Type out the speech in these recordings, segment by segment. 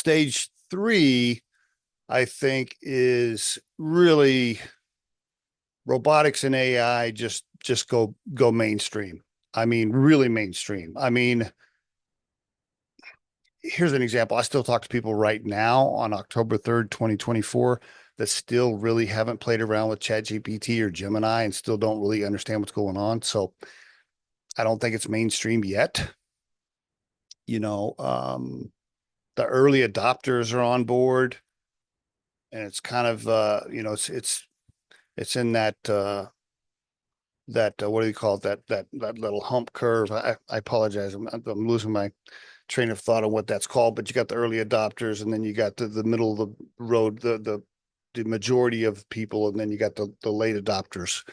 stage three, I think, is really robotics and AI just go mainstream. I mean, really mainstream. I mean, here's an example. I still talk to people right now on October 3rd, 2024, that still really haven't played around with ChatGPT or Gemini and still don't really understand what's going on. So I don't think it's mainstream yet. You know, the early adopters are on board, and it's kind of it's in that what do you call it, that little hump curve. I apologize, I'm losing my train of thought on what that's called, but you got the early adopters, and then you got the middle of the road, the majority of people, and then you got the late adopters.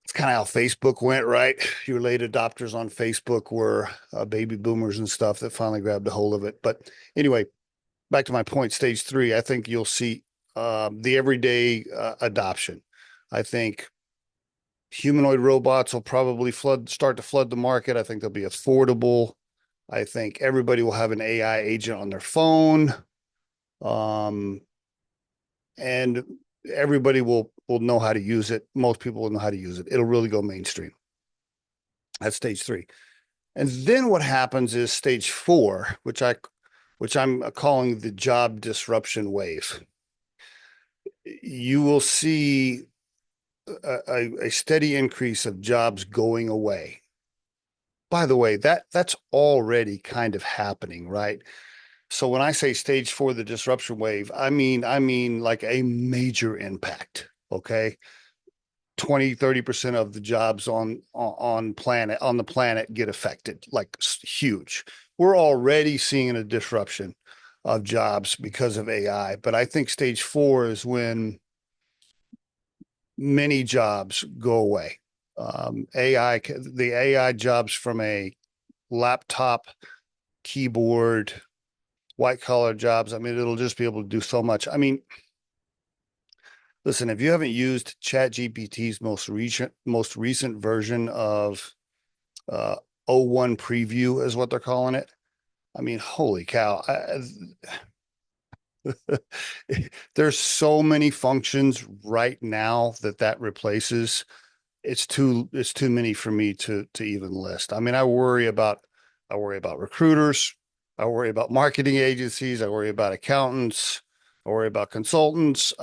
It's kind of how Facebook went, right? Your late adopters on Facebook were baby boomers and stuff that finally grabbed a hold of it. But anyway, back to my point, stage three, I think you'll see the everyday adoption. I think humanoid robots will probably start to flood the market. I think they'll be affordable. I think everybody will have an AI agent on their phone. Um, and everybody will know how to use it. Most people will know how to use it. It'll really go mainstream. That's stage three. And then what happens is stage four, which I'm calling the job disruption wave. You will see a steady increase of jobs going away. By the way, that's already kind of happening, right? So when I say stage four, the disruption wave, I mean like a major impact. Okay. 20-30% of the jobs on the planet get affected, like huge. We're already seeing a disruption of jobs because of AI, but I think stage four is when many jobs go away. The AI jobs from a laptop, keyboard, white collar jobs. I mean, it'll just be able to do so much. I mean, listen, if you haven't used ChatGPT's most recent version of O1 preview is what they're calling it. I mean, holy cow. There's so many functions right now that replaces. It's too many for me to even list. I mean, I worry about recruiters, I worry about marketing agencies, I worry about accountants, I worry about consultants,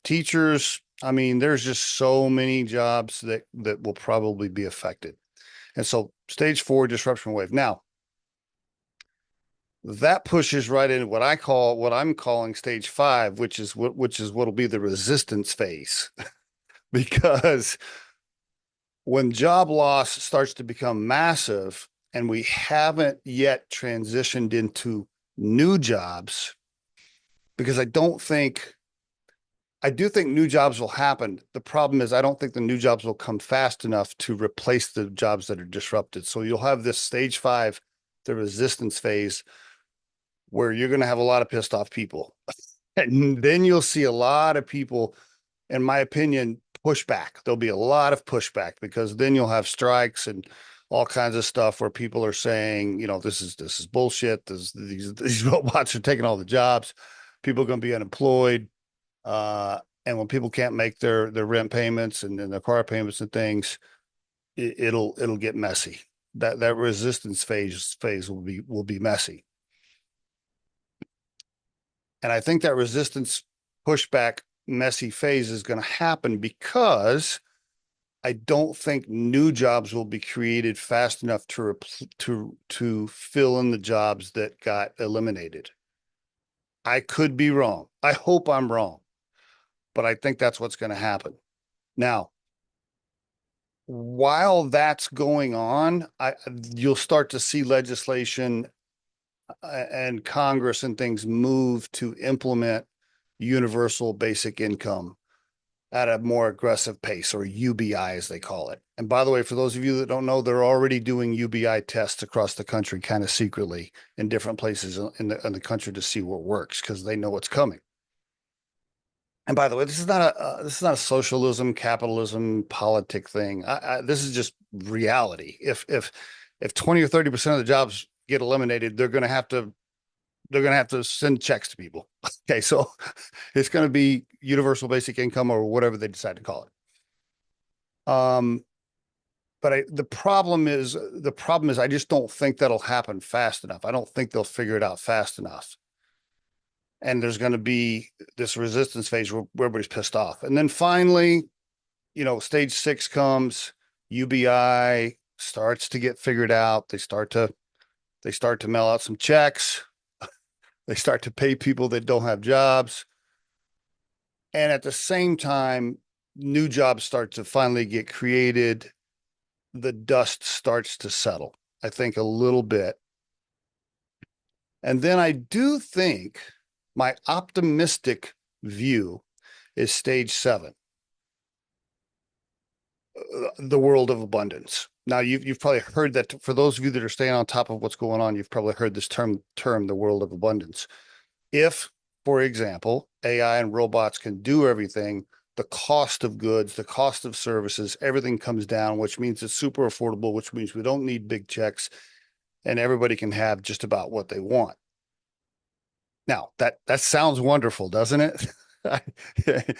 teachers. I mean, there's just so many jobs that will probably be affected. And so stage four, disruption wave. Now, that pushes right into what I'm calling stage five, which is what'll be the resistance phase. Because when job loss starts to become massive and we haven't yet transitioned into new jobs, because I do think new jobs will happen. The problem is I don't think the new jobs will come fast enough to replace the jobs that are disrupted. So you'll have this stage five, the resistance phase, where you're going to have a lot of pissed off people. And then you'll see a lot of people, in my opinion, push back. There'll be a lot of pushback because then you'll have strikes and all kinds of stuff where people are saying, this is bullshit. These robots are taking all the jobs. People are going to be unemployed. And when people can't make their rent payments and their car payments and things, it'll get messy. That resistance phase will be messy. And I think that resistance pushback messy phase is going to happen because I don't think new jobs will be created fast enough to fill in the jobs that got eliminated. I could be wrong. I hope I'm wrong, but I think that's what's going to happen. Now, while that's going on, you'll start to see legislation and Congress and things move to implement universal basic income at a more aggressive pace, or UBI as they call it. And by the way, for those of you that don't know, they're already doing UBI tests across the country, kind of secretly in different places in the country to see what works because they know what's coming. And by the way, this is not a socialism, capitalism, politic thing. This is just reality. If 20 or 30% of the jobs get eliminated, they're going to have to they're going to have to send checks to people. Okay, so it's going to be universal basic income or whatever they decide to call it. But the problem is I just don't think that'll happen fast enough. I don't think they'll figure it out fast enough. And there's going to be this resistance phase where everybody's pissed off. And then finally, stage 6 comes, UBI starts to get figured out. They start to mail out some checks. They start to pay people that don't have jobs. And at the same time, new jobs start to finally get created. The dust starts to settle, I think, a little bit. And then I do think my optimistic view is stage 7, the world of abundance. Now, you've probably heard that. For those of you that are staying on top of what's going on, you've probably heard this term, the world of abundance. If, for example, AI and robots can do everything, the cost of goods, the cost of services, everything comes down, which means it's super affordable, which means we don't need big checks, and everybody can have just about what they want. Now, that sounds wonderful, doesn't it?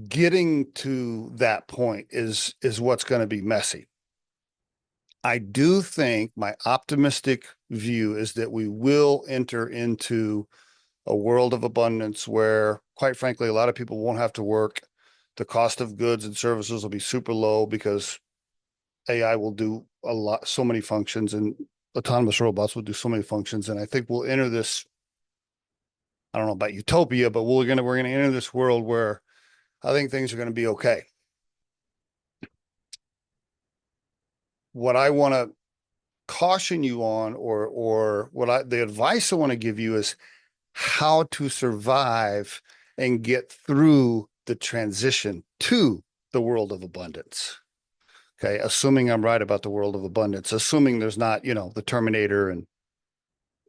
Getting to that point is what's going to be messy. I do think my optimistic view is that we will enter into a world of abundance where, quite frankly, a lot of people won't have to work. The cost of goods and services will be super low because AI will do so many functions, and autonomous robots will do so many functions. And I think we'll enter this, I don't know about utopia, but we're gonna enter this world where I think things are going to be okay. What I want to caution you on, or the advice I want to give you is how to survive and get through the transition to the world of abundance. Okay, assuming I'm right about the world of abundance, assuming there's not, the Terminator and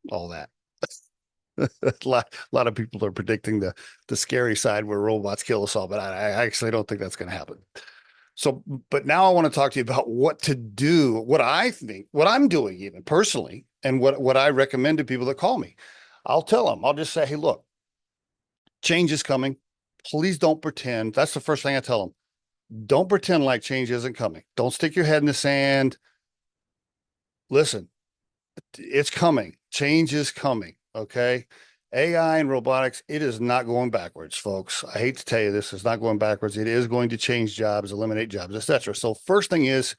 all that. A lot of people are predicting the scary side where robots kill us all, but I actually don't think that's going to happen. So, but now I want to talk to you about what to do, what I think, what I'm doing even personally, and what I recommend to people that call me. I'll tell them, I'll just say, hey, look, change is coming. Please don't pretend. That's the first thing I tell them. Don't pretend like change isn't coming. Don't stick your head in the sand. Listen, it's coming. Change is coming. Okay. AI and robotics, it is not going backwards, folks. I hate to tell you this, it's not going backwards. It is going to change jobs, eliminate jobs, etc. So first thing is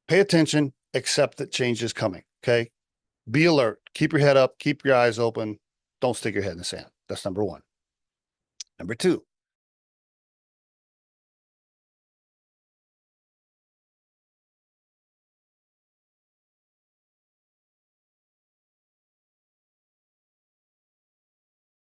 pay attention, accept that change is coming. Okay. Be alert, keep your head up, keep your eyes open. Don't stick your head in the sand. That's number one. Number two,